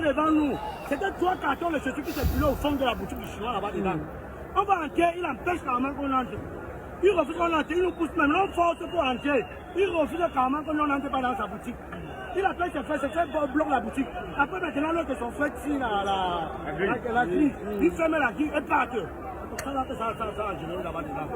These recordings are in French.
devant nous. C'était 3 cartons de chaussures qui circulaient au fond de la boutique du chinois là-bas dedans. On va entrer, il empêche carrément qu'on entre. Il refuse qu'on entre, il nous pousse même, on force pour entrer. Il refuse carrément qu'on n'entre pas dans sa boutique. Il appelle ses frères, ses frères bloquent la boutique. Après maintenant, l'autre son frère tire la grille. Il ferme la grille et part. C'est pour ça que ça a généré là-bas dedans.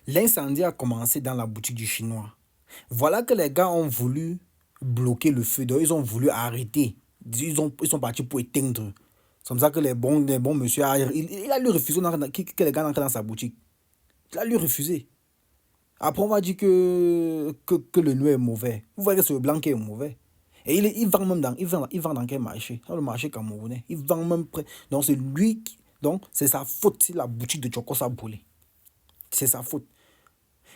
L'incendie a commencé dans la boutique du chinois. Voilà que les gars ont voulu bloquer le feu. Donc ils ont voulu arrêter. Ils sont partis pour éteindre. C'est comme ça que les bons monsieur, il a lui refusé que les gars entrent dans sa boutique. Il a lui refusé. Après, on va dire que le noir est mauvais. Vous voyez que c'est le blanc qui est mauvais. Et il vend même dans quel marché? Dans le marché camerounais. Il vend même près. Donc c'est lui donc c'est sa faute si la boutique de Chokos a brûlé. C'est sa faute.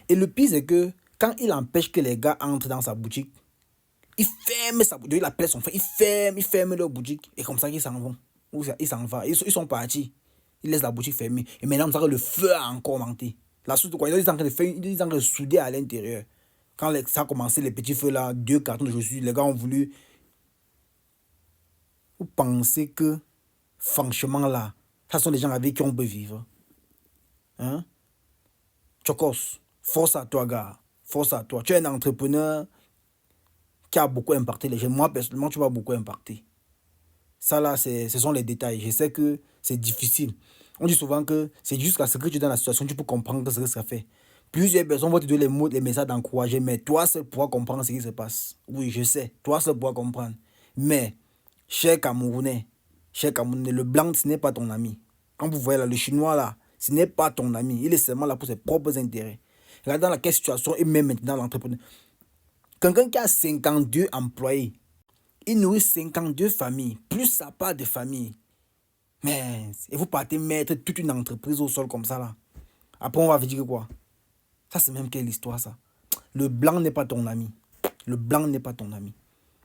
Et le pire, c'est que quand il empêche que les gars entrent dans sa boutique, il ferme sa boutique. Il appelle son frère, il ferme leur boutique. Et comme ça, ils s'en vont. Ils s'en vont. Ils sont partis. Ils laissent la boutique fermée. Et maintenant, on sait que le feu a encore monté. La source de quoi? Ils sont en train de souder à l'intérieur. Quand ça a commencé, les petits feux là, 2 cartons de chaussures, les gars ont voulu. Vous pensez que, franchement là, ça sont des gens avec qui on peut vivre? Hein? Chokos, force à toi, gars. Force à toi. Tu es un entrepreneur qui a beaucoup impacté les gens. Moi, personnellement, tu m'as beaucoup impacté. Ça, là, ce sont les détails. Je sais que c'est difficile. On dit souvent que c'est jusqu'à ce que tu es dans la situation, tu peux comprendre ce que ça fait. Plusieurs personnes vont te donner les mots, les messages d'encourager, mais toi seul pourras comprendre ce qui se passe. Oui, je sais. Toi seul pourras comprendre. Mais, cher Camerounais, le blanc, ce n'est pas ton ami. Quand vous voyez là, le chinois là, ce n'est pas ton ami. Il est seulement là pour ses propres intérêts. Regardez dans quelle situation il met maintenant l'entrepreneur. Quelqu'un qui a 52 employés, il nourrit 52 familles, plus sa part de famille. Mais, et vous partez mettre toute une entreprise au sol comme ça là. Après, on va vous dire quoi? Ça, c'est même quelle histoire ça? Le blanc n'est pas ton ami. Le blanc n'est pas ton ami.